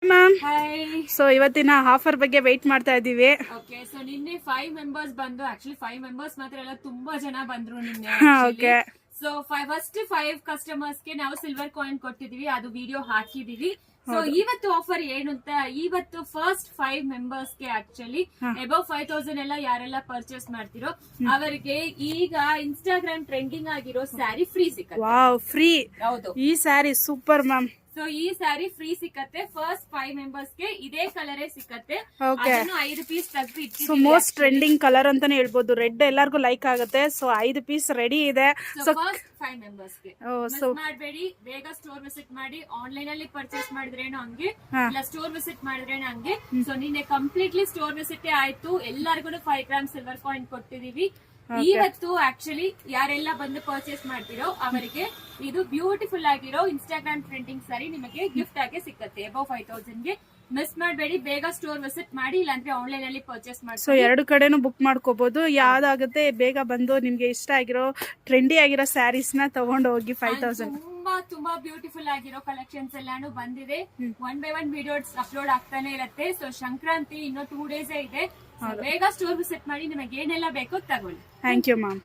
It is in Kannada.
Ma'am, hi. ಸೊ ಇವತ್ತಿನ ಆಫರ್ ಬಗ್ಗೆ ವೆಯ್ಟ್ ಮಾಡ್ತಾ ಇದ್ದೀವಿ. ಓಕೆ, ಸೊ ನಿನ್ನೆ 5 ಮೆಂಬರ್ಸ್ ಬಂದು, ಆಕ್ಚುಲಿ 5 ಮೆಂಬರ್ಸ್ ಮಾತ್ರ ಎಲ್ಲ ತುಂಬಾ ಜನ ಬಂದ್ರು ನಿನ್ನೆ. ಓಕೆ, ಸೊ ಫಸ್ಟ್ 5 ಕಸ್ಟಮರ್ಸ್ ಗೆ ನಾವು ಸಿಲ್ವರ್ ಕಾಯಿನ್ ಕೊಟ್ಟಿದೀವಿ, ಅದು ವಿಡಿಯೋ ಹಾಕಿದೀವಿ. ಸೊ ಇವತ್ತು ಆಫರ್ ಏನು ಅಂತ, ಇವತ್ತು ಫಸ್ಟ್ 5 ಮೆಂಬರ್ಸ್ ಗೆ ಆಕ್ಚುಲಿ ಅಬೌವ್ 5000 ಎಲ್ಲ ಯಾರೆಲ್ಲ ಪರ್ಚೇಸ್ ಮಾಡ್ತಿರೋ ಅವರಿಗೆ ಈಗ ಇನ್ಸ್ಟಾಗ್ರಾಮ್ ಟ್ರೆಂಡಿಂಗ್ ಆಗಿರೋ ಸ್ಯಾರಿ ಫ್ರೀ ಸಿಕ್ಕತ್ತೆ. Wow, free. ಹೌದು, ಈ ಸ್ಯಾರಿ ಸೂಪರ್ ಮ್ಯಾಮ್. ಸೊ ಈ ಸ್ಯಾರಿ ಫ್ರೀ ಸಿಕ್ಕತ್ತೆ. ಫಸ್ಟ್ 5 ಮೆಂಬರ್ಸ್ ಗೆ ಇದೇ ಕಲರೇ ಸಿಕ್ಕತ್ತೆ. ಓಕೆ, ಅದನ್ನು 5 ಪೀಸ್ ತೆಗ್ದು ಸೊ ಇಟ್ಟಿದ್ದೀವಿ. ಮೋಸ್ಟ್ ಟ್ರೆಂಡಿಂಗ್ ಕಲರ್ ಅಂತಾನೆ ಹೇಳ್ಬೋದು. ರೆಡ್ ಎಲ್ಲರಿಗೂ ಲೈಕ್ ಆಗುತ್ತೆ. ಸೊ 5 ಪೀಸ್ ರೆಡಿ ಇದೆ. ಸೊ ಫಸ್ಟ್ 5 ಮೆಂಬರ್ಸ್ ಗೆ ಸೊ ಮಾಡಬೇಡಿ, ಬೇಗ ಸ್ಟೋರ್ ವಿಸಿಟ್ ಮಾಡಿ. ಆನ್ಲೈನ್ ಅಲ್ಲಿ ಪರ್ಚೇಸ್ ಮಾಡಿದ್ರೇನು ಹಂಗೆ, ಇಲ್ಲ ಸ್ಟೋರ್ ವಿಸಿಟ್ ಮಾಡಿದ್ರೇನು ಹಂಗೆ. ಸೊ ನಿನ್ನೆ ಕಂಪ್ಲೀಟ್ಲಿ ಸ್ಟೋರ್ ವಿಸಿಟ್ ಆಯ್ತು. ಎಲ್ಲರಿಗೂ 5 ಗ್ರಾಮ್ ಸಿಲ್ವರ್ ಕಾಯಿನ್ ಕೊಟ್ಟಿದೀವಿ. ಇವತ್ತು ಆಕ್ಚುಲಿ ಯಾರೆಲ್ಲ ಬಂದು ಪರ್ಚೇಸ್ ಮಾಡ್ತಿರೋ ಅವರಿಗೆ ಇದು ಬ್ಯೂಟಿಫುಲ್ ಆಗಿರೋ ಇನ್ಸ್ಟಾಗ್ರಾಮ್ ಟ್ರೆಂಡಿಂಗ್ ಸಾರಿ ನಿಮಗೆ ಗಿಫ್ಟ್ ಆಗಿ ಸಿಕ್ಕತ್ತೆ ಅಬೌವ್ 5000 ಗೆ. ಮಿಸ್ ಮಾಡಬೇಡಿ, ಬೇಗ ಸ್ಟೋರ್ ವಿಸಿಟ್ ಮಾಡಿ, ಇಲ್ಲಾಂದ್ರೆ ಆನ್ಲೈನ್ ಅಲ್ಲಿ ಪರ್ಚೇಸ್ ಮಾಡಿ. ಸೊ ಎರಡು ಕಡೆನೂ ಬುಕ್ ಮಾಡ್ಕೋಬಹುದು. ಯಾವ್ದಾಗುತ್ತೆ ಬೇಗ ಬಂದು ನಿಮ್ಗೆ ಇಷ್ಟ ಆಗಿರೋ ಟ್ರೆಂಡಿ ಆಗಿರೋ ಸ್ಯಾರೀಸ್ ನ ತಗೊಂಡು ಹೋಗಿ. 5000 ತುಂಬಾ ಬ್ಯೂಟಿಫುಲ್ ಆಗಿರೋ ಕಲೆಕ್ಷನ್ಸ್ ಎಲ್ಲಾನು ಬಂದಿದೆ. 1 by 1 ವಿಡಿಯೋಸ್ ಅಪ್ಲೋಡ್ ಆಗ್ತಾನೆ ಇರುತ್ತೆ. ಸೊ ಸಂಕ್ರಾಂತಿ ಇನ್ನೂ 2 days ಇದೆ. ಬೇಗ ಸ್ಟೋರ್ ವಿಸಿಟ್ ಮಾಡಿ, ನಿಮಗೆ ಏನೆಲ್ಲ ಬೇಕೋ ತಗೊಳ್ಳಿ. Thank you ma'am.